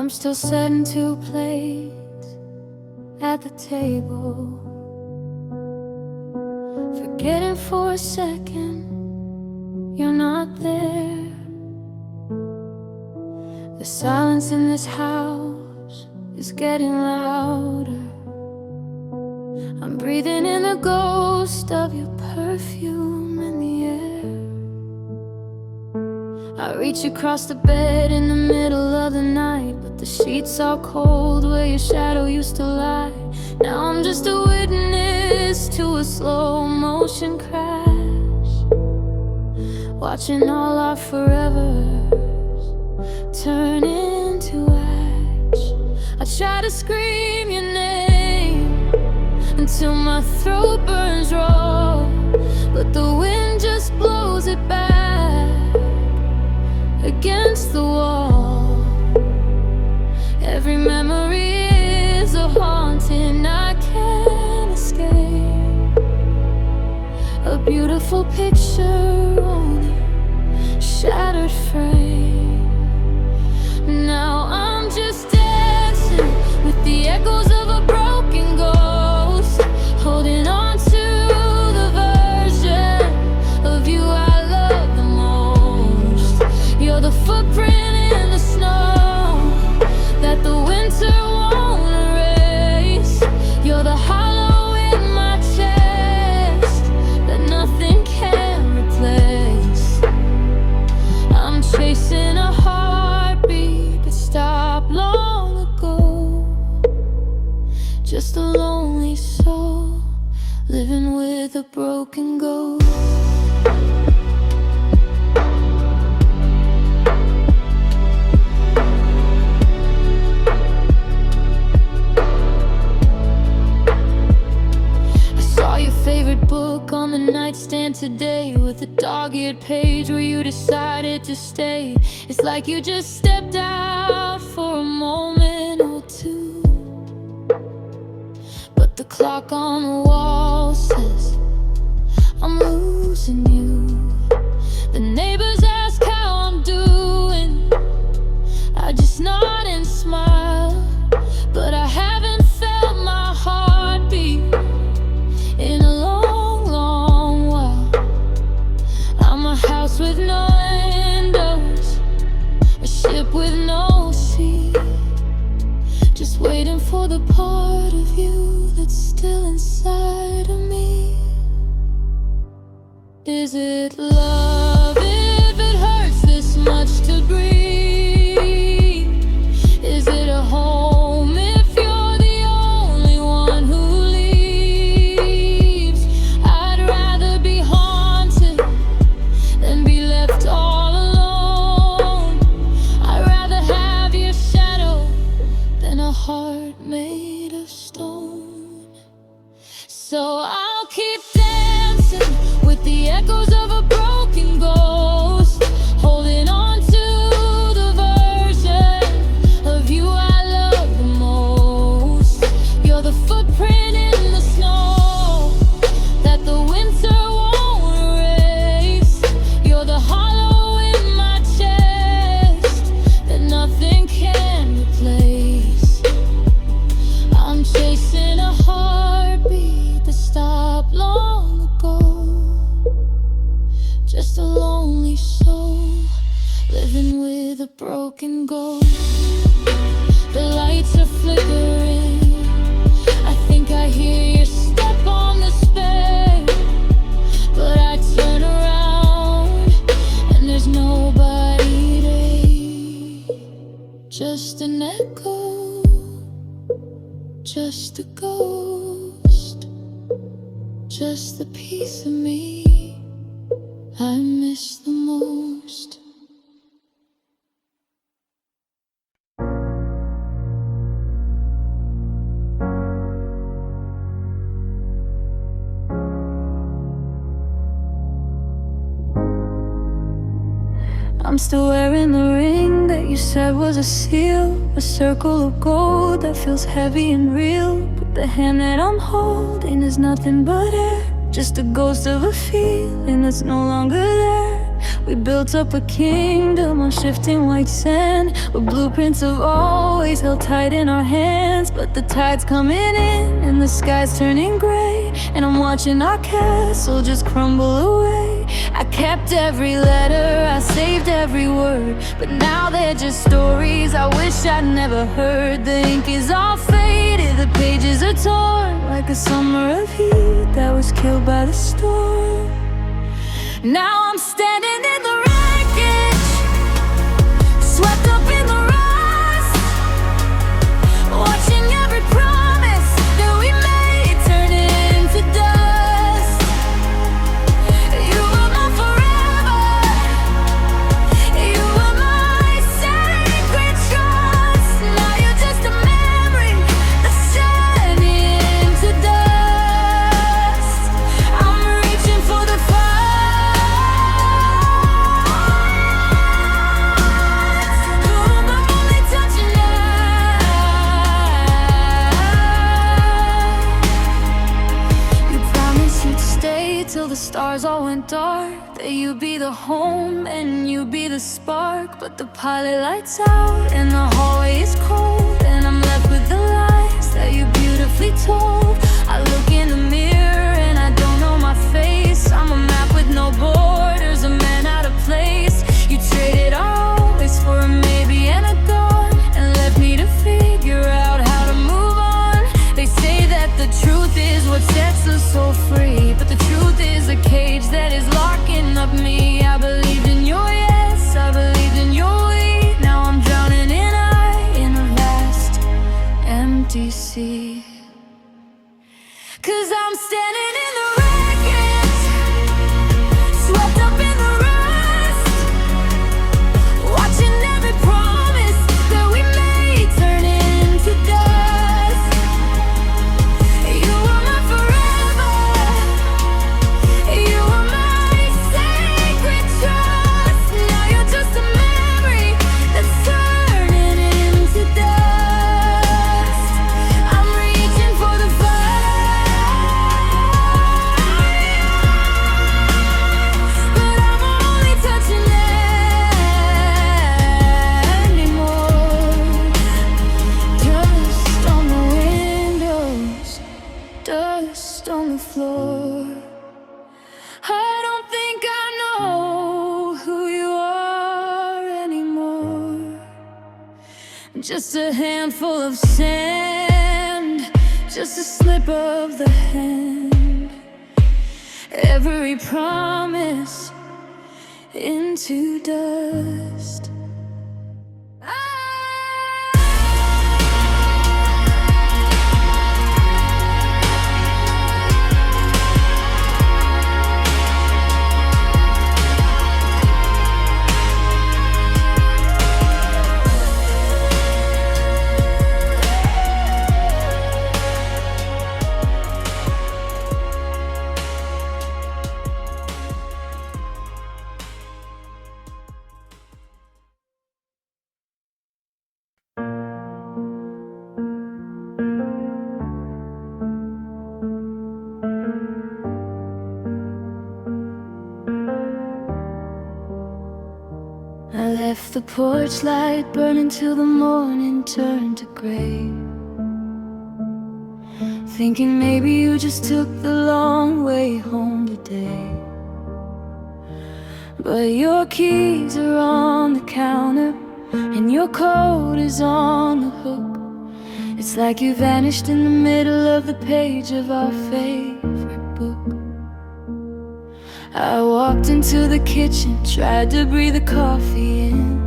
I'm still setting two plates at the table, forgetting for a second you're not there. The silence in this house is getting louder. I'm breathing in the ghost of your perfume in the air. I reach across the bed in the middle of the night, but the sheets are cold where your shadow used to lie. Now I'm just a witness to a slow motion crash, watching all our forevers turn into ash. I try to scream your name until my throat burns raw, but the wind just blows it back against the wall. Every memory is a haunting I can't escape, a beautiful picture on a shattered frame. Now I'm just dancing with the echoes of a broken ghost, holding on to the version of you I love the most. You're the footprint in the snow that the winter won't erase. You're the hollow in my chest that nothing can replace. I'm chasing a heartbeat that stopped long ago, just a lonely soul living with a broken ghost. I saw your favorite book on the nightstand today, with a dog-eared page where you decided to stay. It's like you just stepped out for a moment or two, but the clock on the wall says I'm losing you. The neighbors ask how I'm doing, I just nod and smile, but I haven't felt my heartbeat in a long, long while. I'm a house with no windows, a ship with no sea, just waiting for the part of you that's still inside of me. Is it love if it hurts this much to breathe? Is it a home if you're the only one who leaves? I'd rather be haunted than be left all alone. I'd rather have your shadow than a heart made of stone. So I'll keep dancing with the echoes of a broken ghost, holding on to the version of you I love the most. You're the footprint in the snow that the winter won't erase. You're the hollow in my chest that nothing can replace. I'm chasing a heartbeat that stopped long ago, just a lonely soul living with a broken ghost. The lights are flickering, I think I hear your step on the stair, but I turn around and there's nobody there. Just an echo, just a ghost, just the piece of me I miss the most. I'm still wearing the ring that you said was a seal, a circle of gold that feels heavy and real. But the hand that I'm holding is nothing but air, just a ghost of a feeling that's no longer there. We built up a kingdom on shifting white sand, with blueprints of always held tight in our hands. But the tide's coming in and the sky's turning gray, and I'm watching our castle just crumble away. I kept every letter, I saved every word, but now they're just stories I wish I'd never heard. The ink is all faded, the pages are torn, like a summer of heat that was killed by the storm. Now I'm standing in the wreckage, swept up in the rust, watching every promise that we made turn into dust. You were my forever, you were my sacred trust. Now you're just a memory that's turning into dust. I'm reaching for the fire. Till the stars all went dark, that you'd be the home and you'd be the spark. But the pilot lights out and the hallway is cold, and I'm left with the lies that you beautifully told. I look in the mirror and I don't know my face. I'm a map with no borders, a man out of place. You traded our always for a maybe and a gone, and left me to figure out how to move on. They say that the truth is what sets us so free, but the truth is a cage that is locking up me. I believed in your yes, I believed in your we. Now I'm drowning in a vast empty sea. 'Cause I'm standing in the wreckage, swept up in the rust, watching every promise that we made turn into dust. You were my forever, you were my sacred trust. Now you're just a memory that's turning into dust. I'm reaching for the fire, but I'm only touching anymore. Dust on the windows, dust on the floor. I don't think I know who you are anymore. Just a handful of sand, just a slip of the hand. Every promise into dust. I left the porch light burning till the morning turned to gray, thinking maybe you just took the long way home today. But your keys are on the counter and your coat is on the hook. It's like you vanished in the middle of the page of our favorite book. I walked into the kitchen, tried to breathe the coffee in,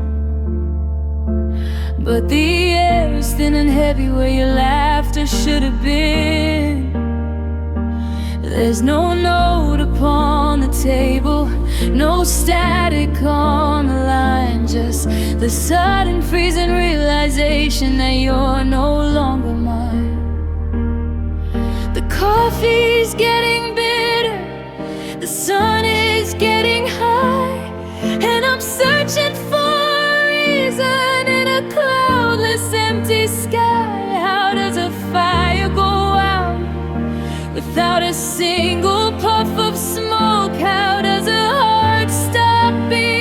but the air is thin and heavy where your laughter should have been. There's no note upon the table, no static on the line, just the sudden freezing realization that you're no longer mine. The coffee's getting bitter, the sun is getting high, and I'm searching for a reason in a cloudless empty sky. How does a fire go out without a single puff of smoke? How does a heart stop beating?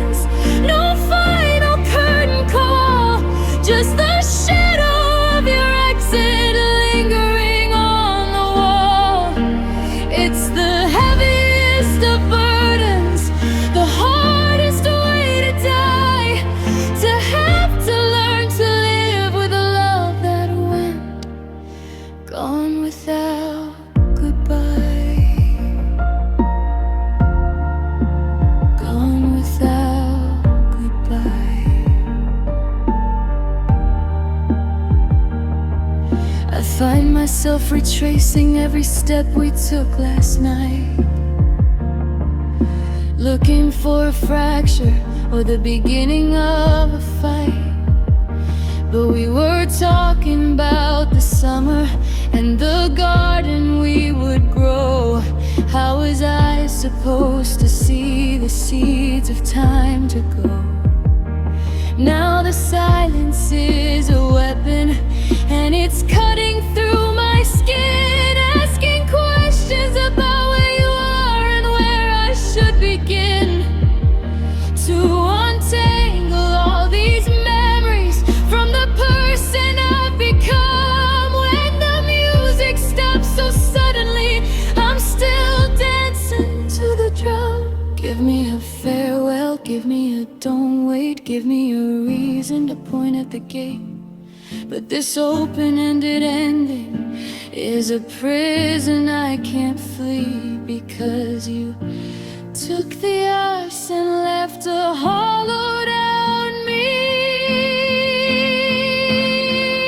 burdens. No final curtain call, just the shadow of your exit lingering on the wall. It's the heaviest of burdens, the hardest way to die, to have to learn to live with a love that went gone without goodbye. Gone without goodbye. I find myself retracing every step we took last night, looking for a fracture or the beginning of a fight. But we were talking about the summer and the garden we would grow. How was I supposed to see the seeds of time to go? Now the silence is a weapon, and it's cutting through my skin, asking questions about where you are and where I should begin to untangle all these memories from the person I've become. When the music stops so suddenly, I'm still dancing to the drum. Give me a farewell, give me a don't wait, give me a reason to point at the gate. But this open-ended ending is a prison I can't flee, because you took the ice and left a hollowed out me.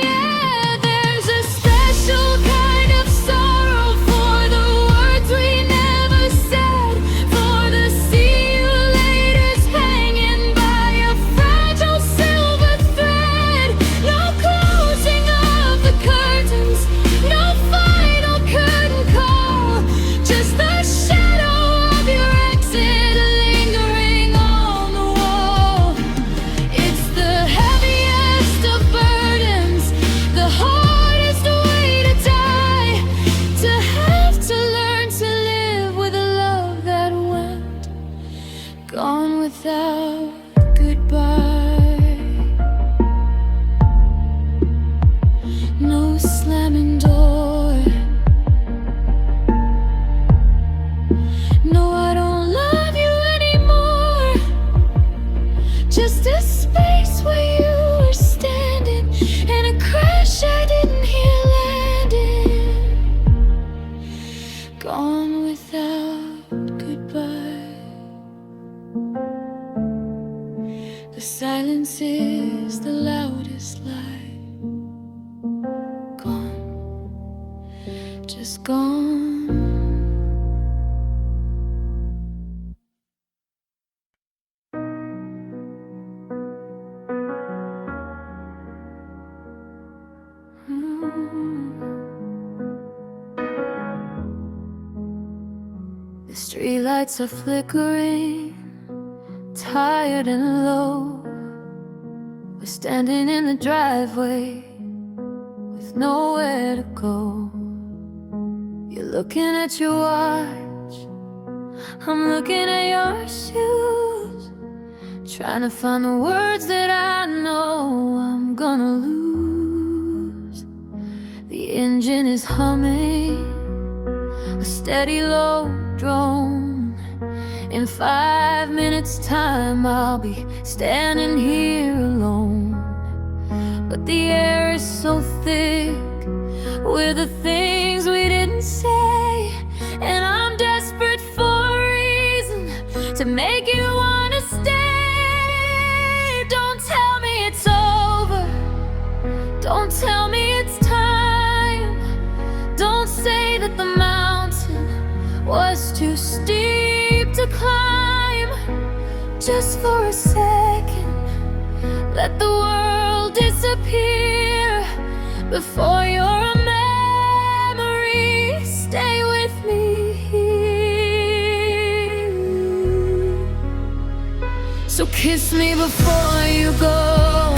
Yeah, there's a special kind of sorrow for the words we never said, for the see you laters hanging by a fragile silver thread. No closing of the curtains, no final curtain call, just the shadow of your exit lingering on the wall. It's the heaviest of burdens, the hardest way to die, to have to learn to live with a love that went gone without goodbye. No slamming door, no, I don't love you anymore. Just a space where you were standing, and a crash I didn't hear landing. Gone without goodbye. The silence is the loudest lie. Gone, just gone. The streetlights are flickering, tired and low. We're standing in the driveway with nowhere to go. You're looking at your watch, I'm looking at your shoes, trying to find the words that I know I'm gonna lose. The engine is humming, a steady low drone. In 5 minutes time I'll be standing here alone. But the air is so thick with the things we didn't say, and I'm desperate for a reason to make you wanna stay. Don't tell me it's over, don't tell me it's time, don't say that the mountain was too steep to climb. Just for a second, let the world disappear before you're a memory. Stay with me here. So kiss me before you go,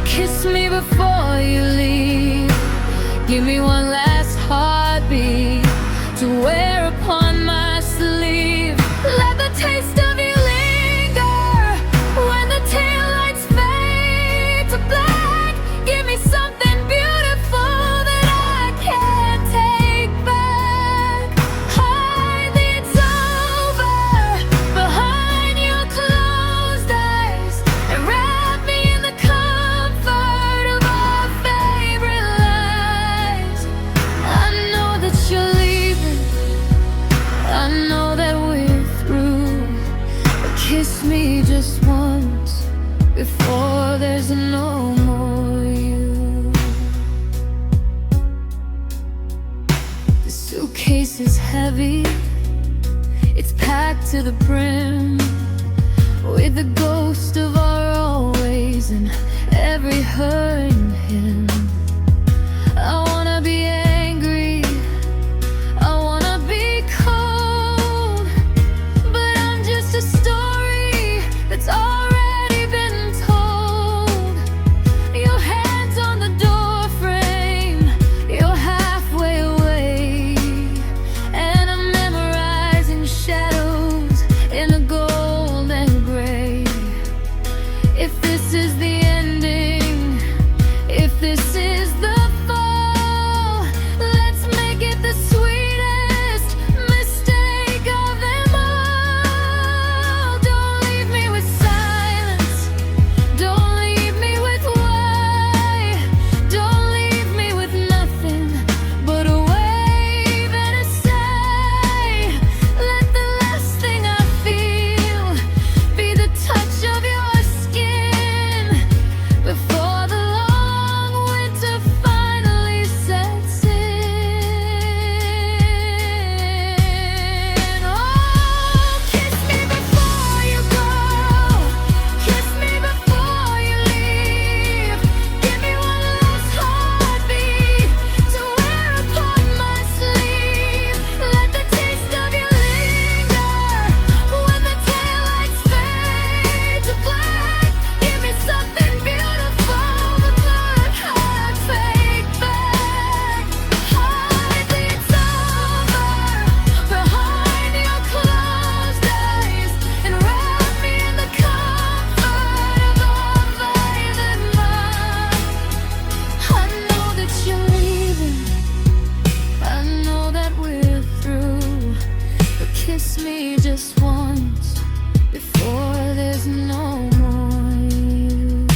kiss me before you leave. Give me one last heartbeat to wear upon my sleeve. Let the taste of you linger before there's no more you. The suitcase is heavy, it's packed to the brim, with the ghost of our always and every hurt in him. I wanna be angry, I wanna be cold, but I'm just a story that's already been told. Your hands on the door frame, you're halfway away, and I'm memorizing shadows in a gold and gray. If this is the ending, if this is the fall, let's make it the sweetest mistake of them all. Don't leave me with silence, don't leave me with why, don't leave me with nothing but a wave and a sigh. Let the last thing I feel be the touch of your skin before the long winter finally sets in. Oh, kiss me before you go, kiss me before you leave. Give me one last heartbeat to wear upon my sleeve. Let the taste of you linger when the taillights fade to black. Give me something beautiful before it hurts fake back. Hardly it's over behind your closed eyes, and wrap me in the comfort of all violet mine. I know that you're leaving, I know that we're through, but kiss me just once before there's no more you.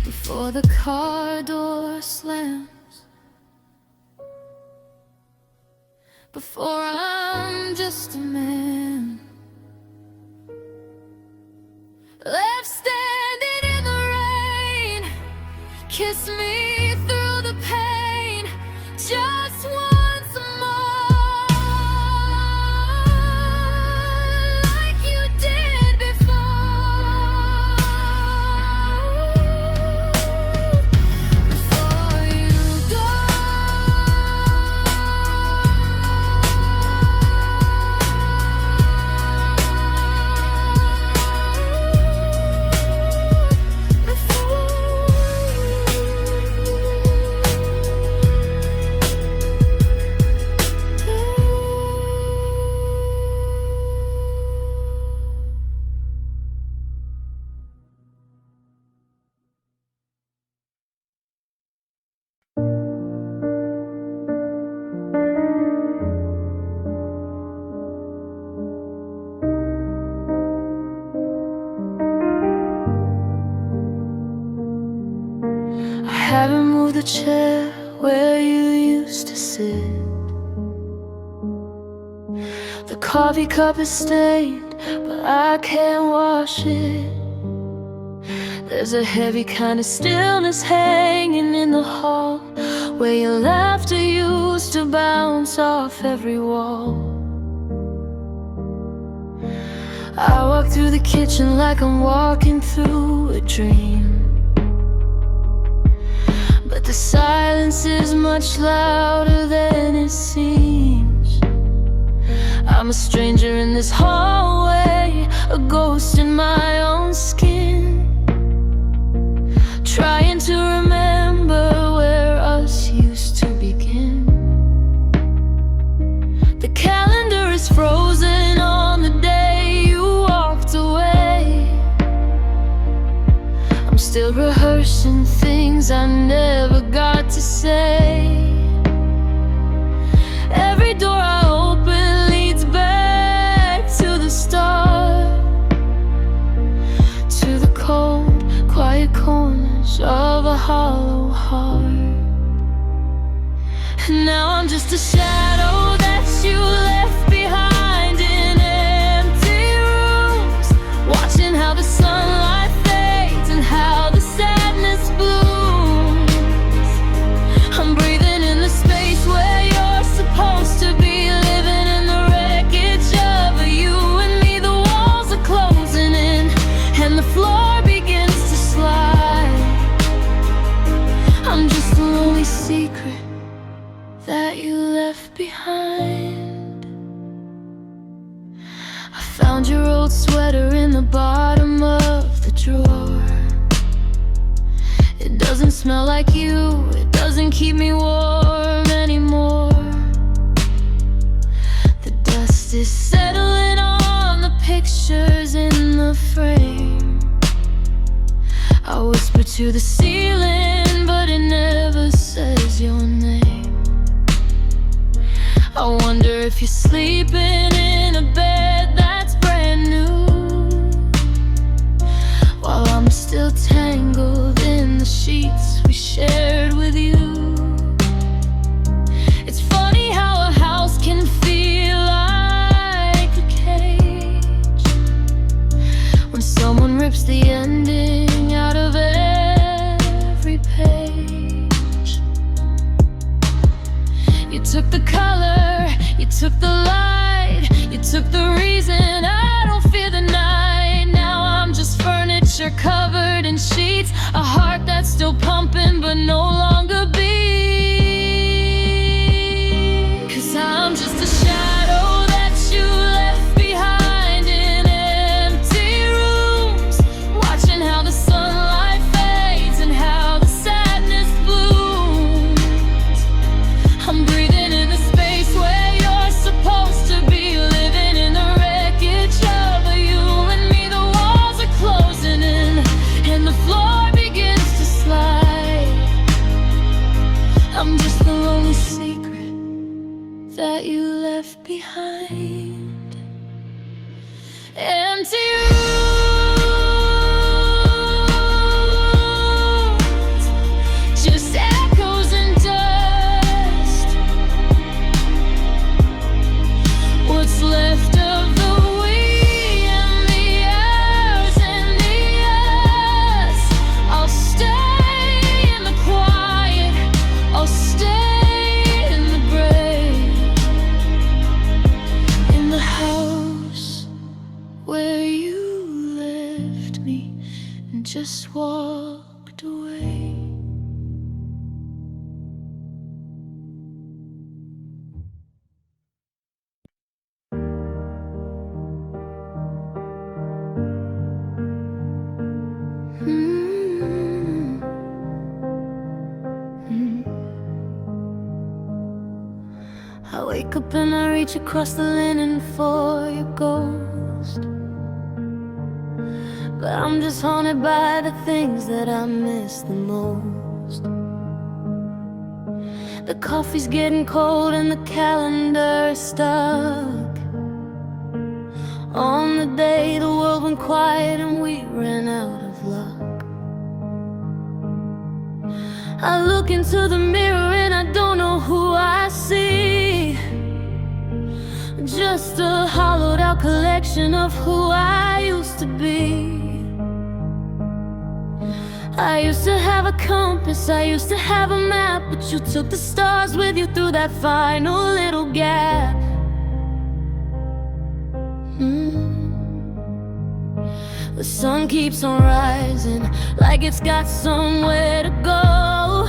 Before the car door slams, before I'm just a man left standing in the rain. Kiss me through the pain just once more, like you did before. Before you go, I haven't moved the chair where you used to sit. The coffee cup is stained, but I can't wash it. There's a heavy kind of stillness hanging in the hall, where your laughter used to bounce off every wall. I walk through the kitchen like I'm walking through a dream, but the silence is much louder than it seems. I'm a stranger in this hallway, a ghost in my own skin, trying to remember where us used to begin. The calendar is frozen on the day you walked away. I'm still rehearsing things I never got to say. Every door I open leads back to the start, to the cold, quiet corners of a hollow heart. And now I'm just a shadow that you left behind in empty rooms. found your old sweater in the bottom of the drawer. It doesn't smell like you, it doesn't keep me warm anymore. The dust is settling on the pictures in the frame. I whisper to the ceiling, but it never says your name. I wonder if you're sleeping in a bed that's brand new, while I'm still tangled in the sheets we shared with you. It's funny how a house can feel like a cage when someone rips the ending out of every page. You took the color, you took the light, you took the reason I don't fear the night. Now I'm just furniture covered in sheets, a heart that's still pumping but no longer beats. 'Cause I'm just a shadow that you left behind in empty rooms, watching how the sunlight fades and how the sadness blooms. I'm breathing in the space where you're supposed to be, living in the wreckage of you and me. The walls are closing in and the floor begins to slide. I'm just the lonely secret that you left behind. Empty rooms, just echoes and dust. What's left of the we and the us and the us. I'll stay in the quiet, I'll stay in the break, in the house where you left me and just walked away. I wake up and I reach across the linen for your ghost, but I'm just haunted by the things that I miss the most. The coffee's getting cold and the calendar is stuck on the day the world went quiet and we ran out of luck. I look into the mirror and I don't know who I see, just a hollowed out collection of who I used to be. I used to have a compass, I used to have a map, but you took the stars with you through that final little gap. The sun keeps on rising like it's got somewhere to go,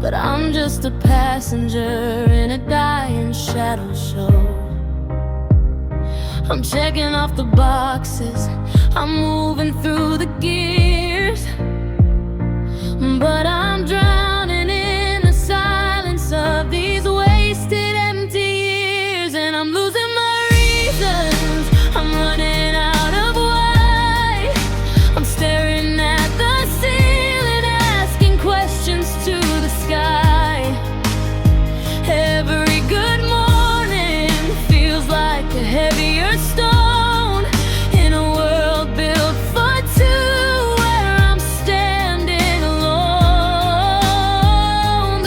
but I'm just a passenger in a dying shadow show. I'm checking off the boxes, I'm moving through the gears, but I'm drowning in the silence of these wasted empty years. And I'm losing my reasons, I'm running out of why. I'm staring at the ceiling, asking questions to the sky. Every good morning feels like a heavier stone in a world built for two, where I'm standing alone.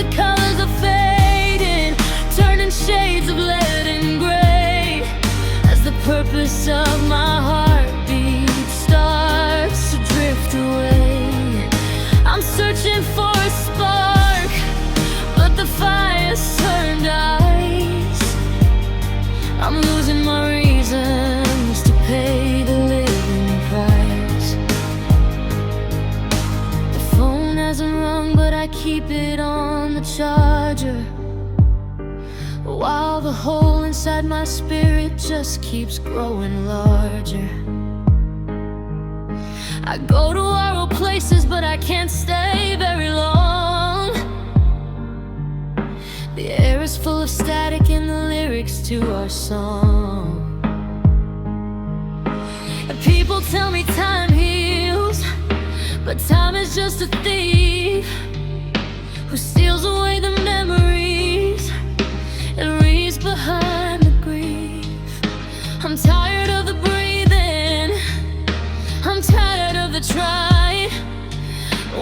The colors are fading, turning shades of lead and gray, as the purpose of my heartbeat starts to drift away. I'm searching for a spark, but the fire's turned ice. I'm losing my reasons to pay the living price. The phone hasn't rung, but I keep it on the charger, while the hole inside my spirit just keeps growing larger. I go to our old places, but I can't stay very long. The air is full of static in the lyrics to our song. And people tell me time heals, but time is just a thief who steals away the memories and reads behind the grief. I'm tired of the breathing, I'm tired of the trying,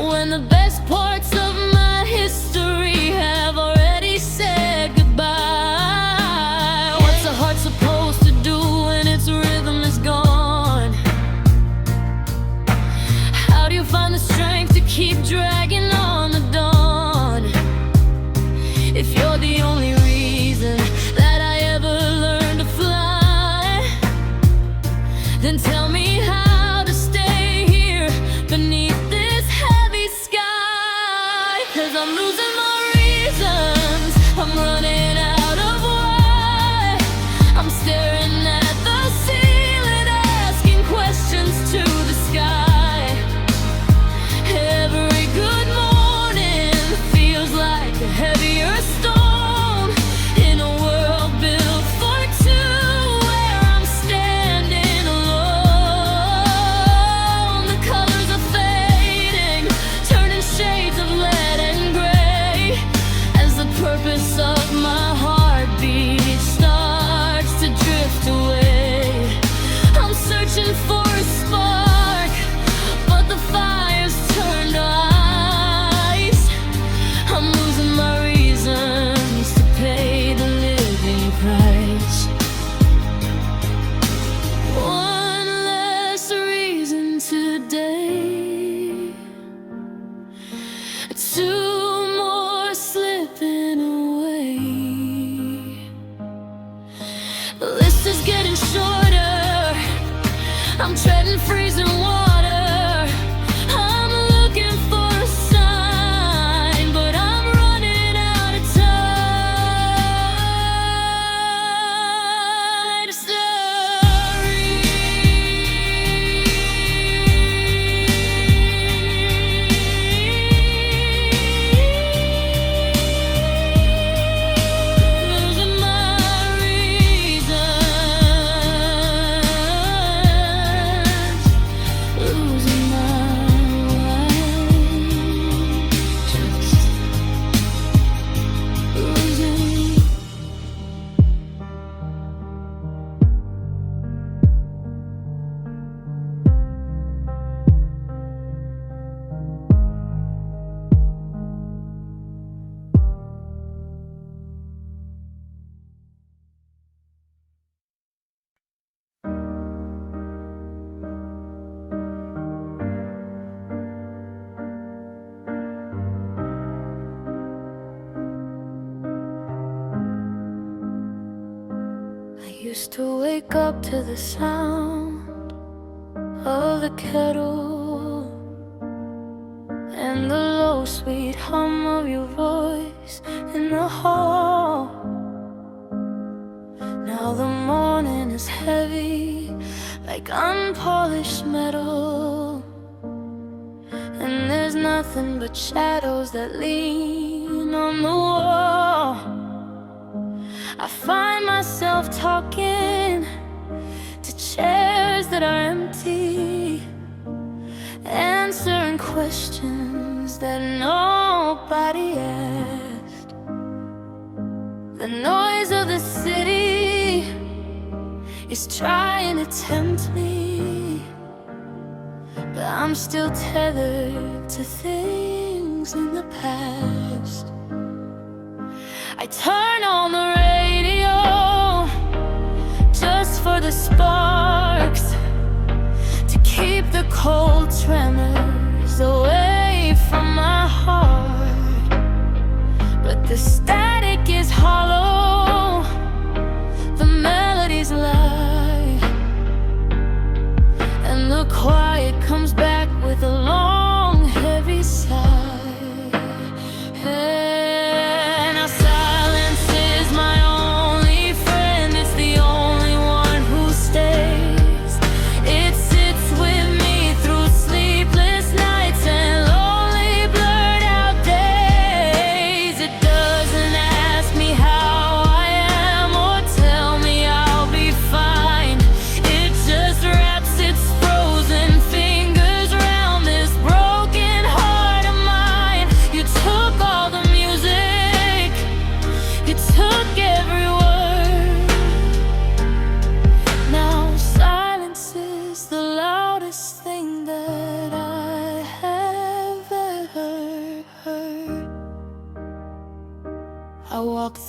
when the best parts of my history have already said goodbye. What's a heart supposed to do when its rhythm is gone? How do you find the strength to keep dragging on the dawn? If you're the only reason that I ever learned to fly, then tell me how to stay here beneath this heavy sky. 'Cause I'm losing my reasons, I'm running out of why. I'm staring at the ceiling, asking questions to the sky. Every good morning feels like a heavier stone in a world built for two, where I'm standing alone. The colors are fading, turning shades of lead and gray, as the purpose of my heartbeat starts to drift away. I'm searching for a spark, but the fire's turned to ice. I'm losing my reasons to pay the living price. One less reason today, two more slipping away. The list is getting shorter, I'm treading freezing water. I'm looking for a sign, but I'm running out of time. It's losing my reasons, losing my way, just losing. I used to wake up to the sound of the kettle and the low sweet hum of your voice in the hall. Now the morning is heavy like unpolished metal, and there's nothing but shadows that lean on the wall. I find myself talking to chairs that are empty, answering questions that nobody asked. The noise of the city is trying to tempt me, but I'm still tethered to things in the past. I turn on the radio just for the sparks, to keep the cold tremors away from my heart. But the static is hollow, the melodies lie, and the quiet comes back with a long, heavy sigh. And now silence is my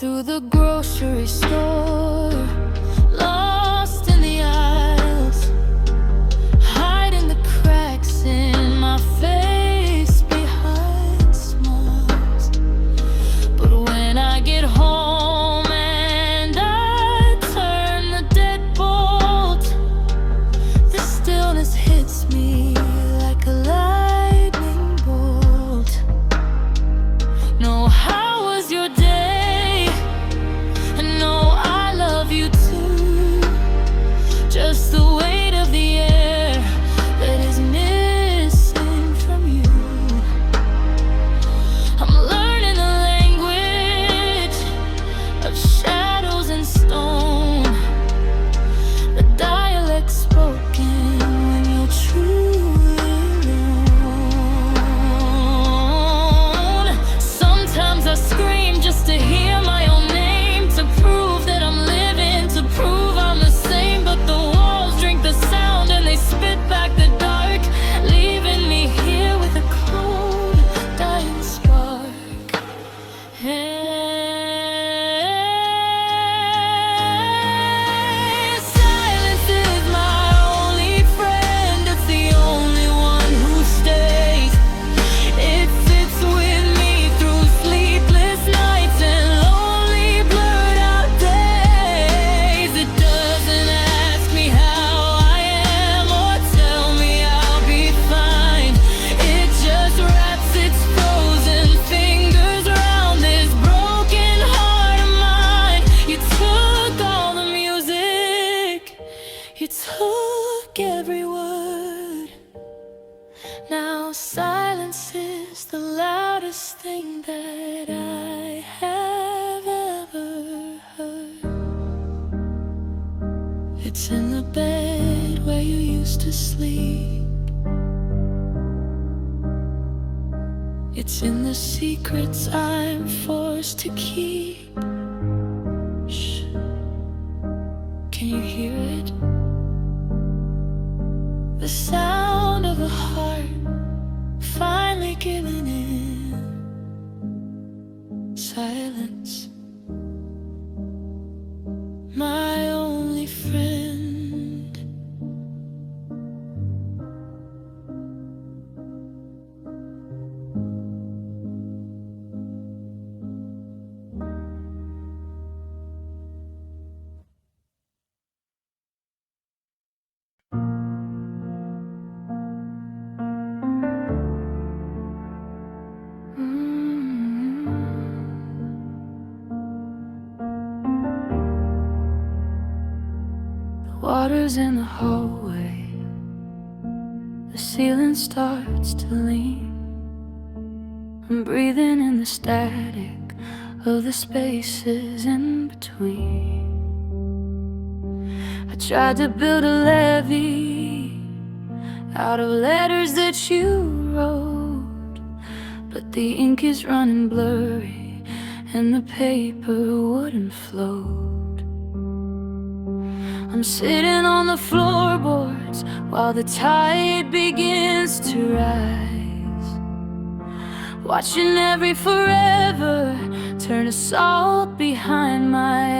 through the grocery store, lost in the aisles, hiding the cracks in my face behind smiles. But when I get home and I turn the deadbolt, the stillness hits me like a lightning bolt. No, how was your day? And no, I love you too. Just the weight of the air that is missing from you. I'm learning the language of shadows and stone, the dialect spoken when you're truly alone. Sometimes I scream just to hear my own name, to prove that I'm living, to prove I'm the same. But the walls drink the sound and they spit back the dark, leaving me here with a cold, dying spark. Silence is my only friend. It's the only one who stays. It sits with me through sleepless nights and lonely, blurred out days. It doesn't ask me how I am or tell me I'll be fine. It just wraps its frozen fingers around this broken heart of mine. You took all the music, you took every word. Now silence is the loudest thing that I have ever heard. It's in the bed where you used to sleep. It's in the secrets I'm forced to keep. Shh. Can you hear it? The sound of a heart finally giving in. Silence, my only friend. Water's in the hallway, the ceiling starts to lean. I'm breathing in the static of the spaces in between. I tried to build a levee out of letters that you wrote, but the ink is running blurry and the paper wouldn't float. I'm sitting on the floorboards while the tide begins to rise, watching every forever turn to salt behind my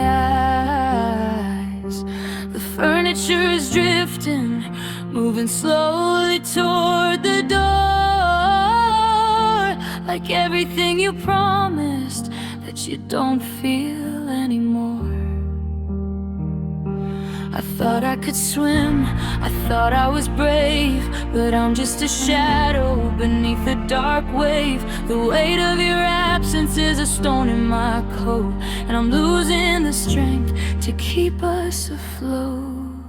eyes. The furniture is drifting, moving slowly toward the door, like everything you promised that you don't feel anymore. I thought I could swim, I thought I was brave, but I'm just a shadow beneath a dark wave. The weight of your absence is a stone in my coat, and I'm losing the strength to keep us afloat.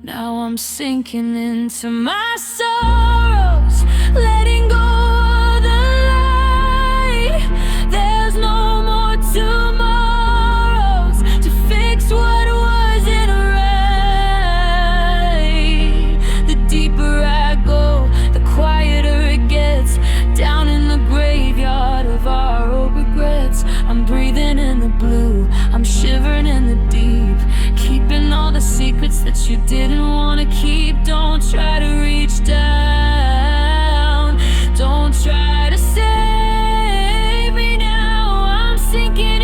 Now I'm sinking into my sorrows, letting go of the light. There's no more tomorrows to fix what wasn't right. The deeper I go, the quieter it gets, down in the graveyard of our old regrets. I'm breathing in the blue, I'm shivering in the deep, keeping all the secrets that you didn't want to keep. Don't try to reach down, don't try to save me now. I'm sinking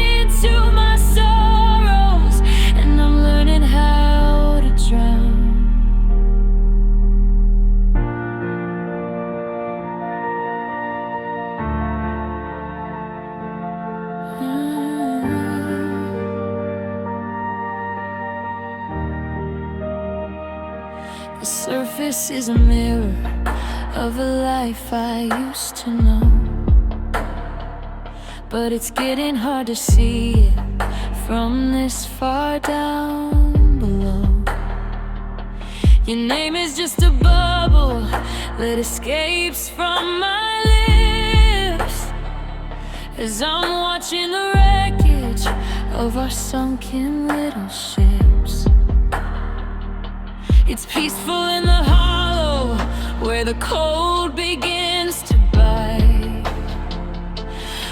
The surface is a mirror of a life I used to know, but it's getting hard to see it from this far down below. Your name is just a bubble that escapes from my lips as I'm watching the wreckage of our sunken little ships. It's peaceful in the hollow where the cold begins to bite,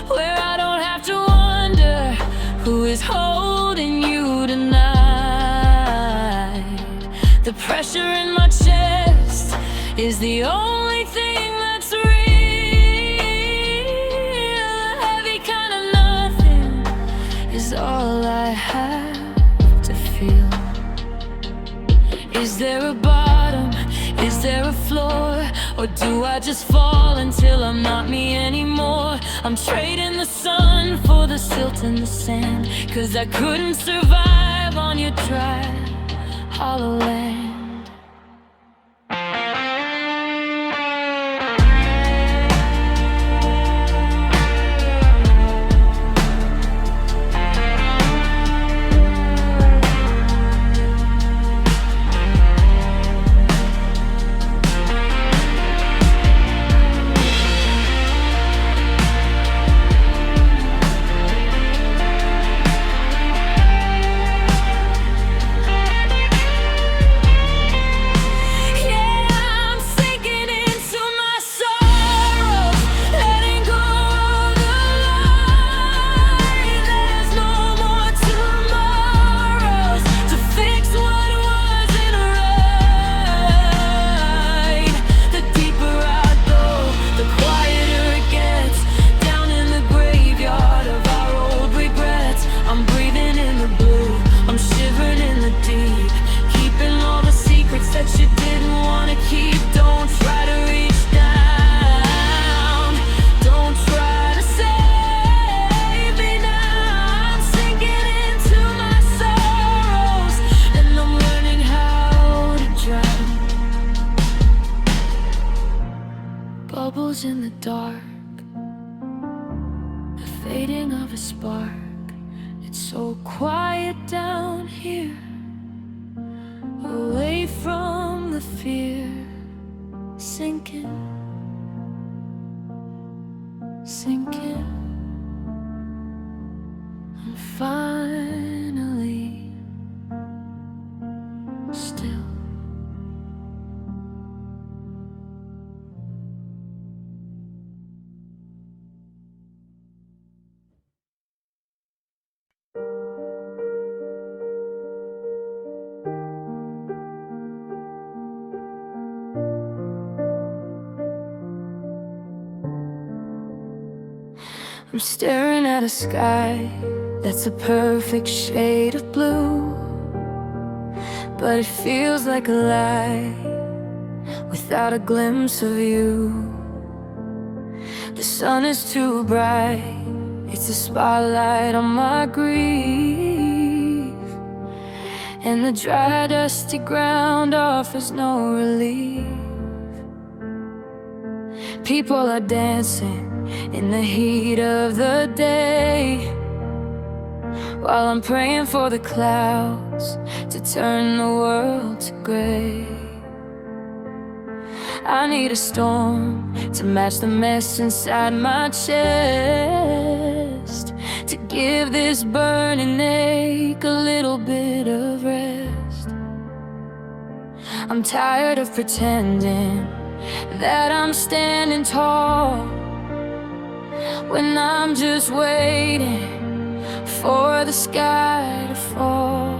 where I don't have to wonder who is holding you tonight. The pressure in my chest is the only thing that's real. A heavy kind of nothing is all I have to feel. Is there a bottom? Is there a floor? Or do I just fall until I'm not me anymore? I'm trading the sun for the silt and the sand, 'cause I couldn't survive on your dry, hollow land. Bubbles in the dark, the fading of a spark. It's so quiet down here, away from the fear. Sinking, sinking, and finally still. I'm staring at a sky that's a perfect shade of blue, but it feels like a lie without a glimpse of you. The sun is too bright, it's a spotlight on my grief, and the dry, dusty ground offers no relief. People are dancing in the heat of the day, while I'm praying for the clouds to turn the world to gray. I need a storm to match the mess inside my chest, to give this burning ache a little bit of rest. I'm tired of pretending that I'm standing tall when I'm just waiting for the sky to fall.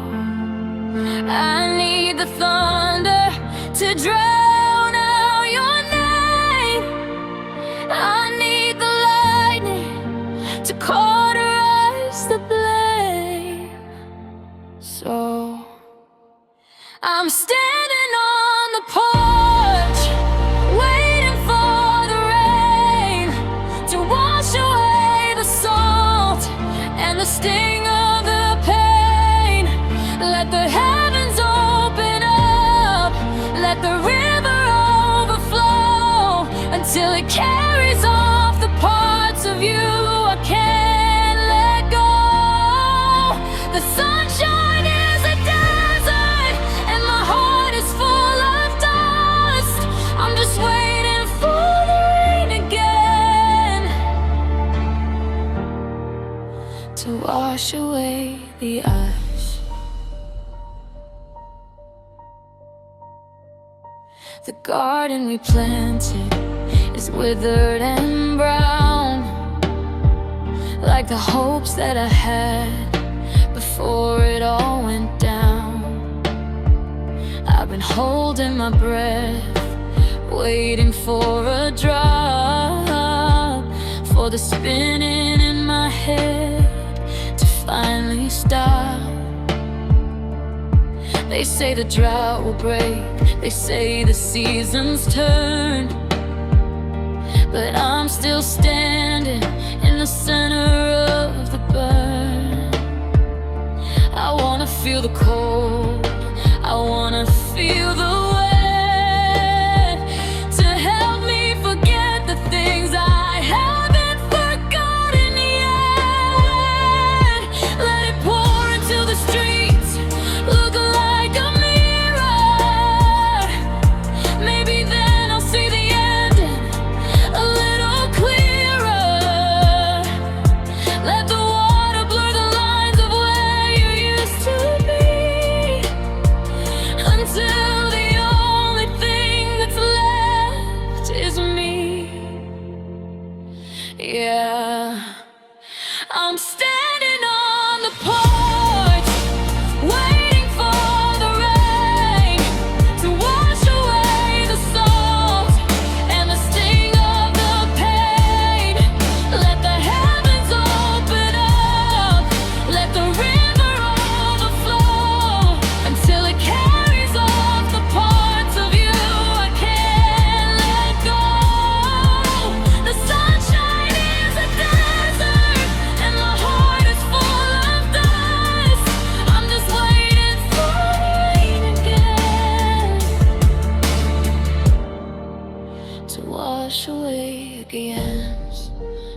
I need the thunder to drown out your name. I need the lightning to cauterize the blame. So I'm standing on the porch, waiting for the rain to wash away the salt and the sting of the pain. Let the heavens open up, let the wash away the ice. The garden we planted is withered and brown, like the hopes that I had before it all went down. I've been holding my breath, waiting for a drop, for the spinning in my head to finally stop. They say the drought will break, they say the seasons turn, but I'm still standing in the center of the burn. I wanna feel the cold, I wanna feel the wet, to help me forget the things I haven't forgotten yet. Let it pour into the streets, look like a mirror. Maybe then I'll see the ending a little clearer. Let the water blur the lines of where you used to be, until the only thing that's left is me. Yeah, I'm standing on the porch, waiting for the rain to wash away the salt and the sting of the pain. Let the heavens open up, let the river overflow, until it carries off the parts of you I can't let go. The sunshine is a desert, and the heart is full of dust. I'm just waiting for rain again to wash away again.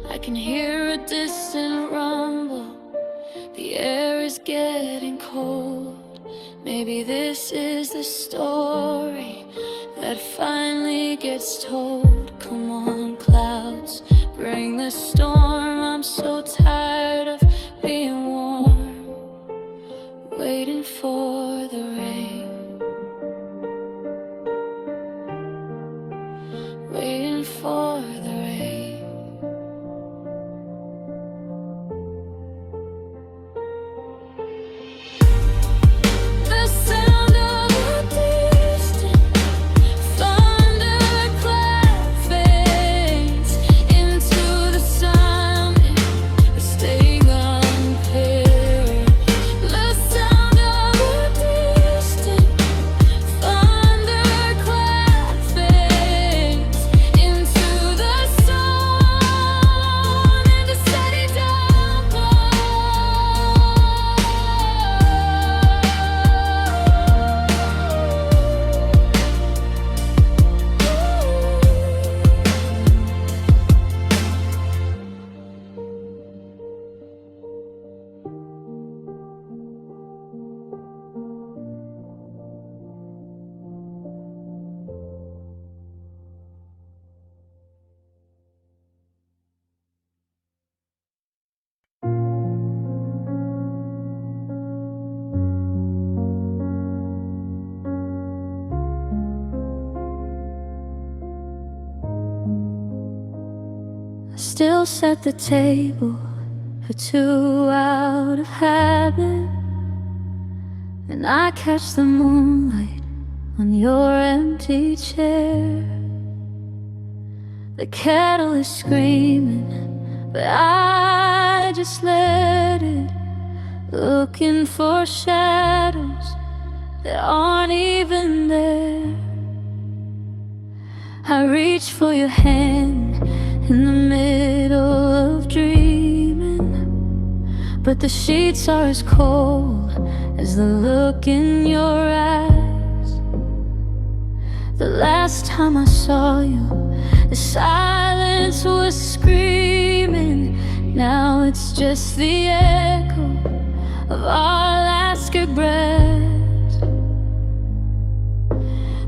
I can hear a distant rumble, the air is getting cold. Maybe this is the story that finally gets told. Come on, clouds, bring the storm. I'm so tired of being warm, waiting for the rain, waiting for the rain. The sound of a distant thunderclap fades into the sound, the sting unpaired. The sound of a distant thunderclap fades into the sun, and a steady downpour. I still set the table for two out of habit, and I catch the moonlight on your empty chair. The kettle is screaming, but I just let it, looking for shadows that aren't even there. I reach for your hand in the middle of dreaming, but the sheets are as cold as the look in your eyes. The last time I saw you, the silence was screaming. Now it's just the echo of our last regrets.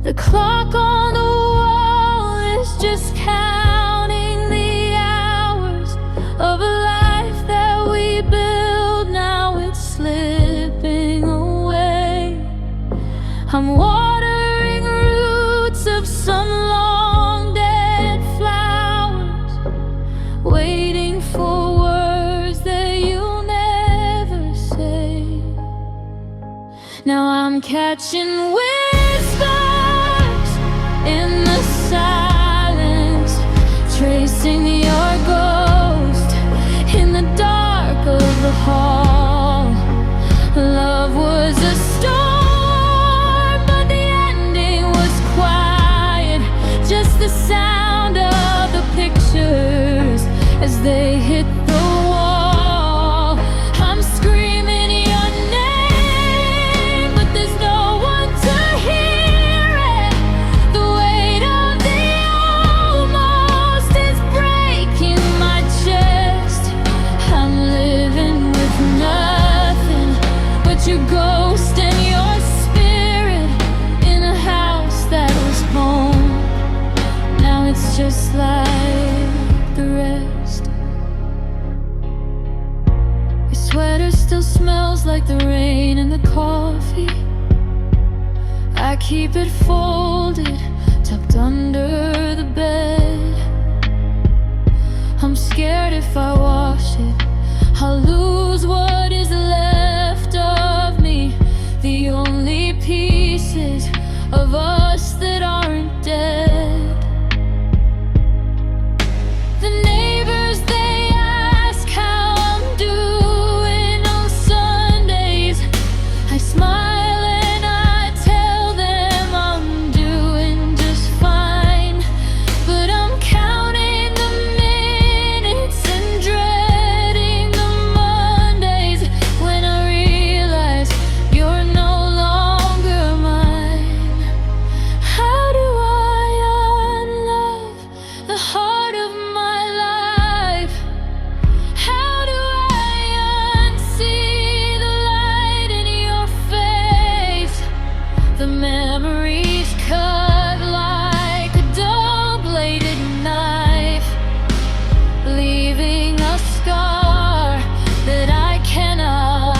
The clock on the wall is just counting the hours of a life that we build now. catching whispers in the silence, tracing your ghost in the dark of the hall. Love was a storm, but the ending was quiet. Just the sound of the pictures as they hit the wall. I'm screaming your name, but there's no one to hear it. The weight of the almost is breaking my chest. I'm living with nothing but your ghost and your spirit in a house that was home. Now it's just like the rest. Your sweater still smells like the rain and the coffee. I keep it folded, tucked under the bed. I'm scared if I wash it, I'll lose what is left of me. The only pieces of us that aren't dead. The neighbors, they ask how I'm doing on Sundays. I smile and I tell them I'm doing just fine. But I'm counting the minutes and dreading the Mondays when I realize you're no longer mine. How do I unlove the heart of my life? How do I unsee the light in your face? The memories cut like a dull-bladed knife, leaving a scar that I cannot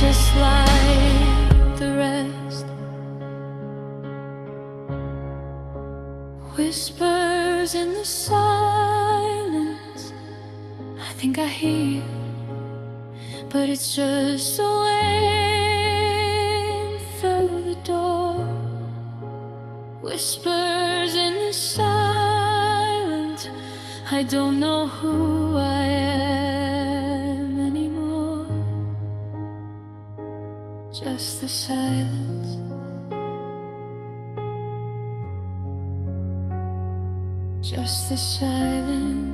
just like the rest. Whispers in the silence, I think I hear, but it's just a wind through the door. Whispers in the silence, I don't know who I am anymore. Just the silence. Just the silence.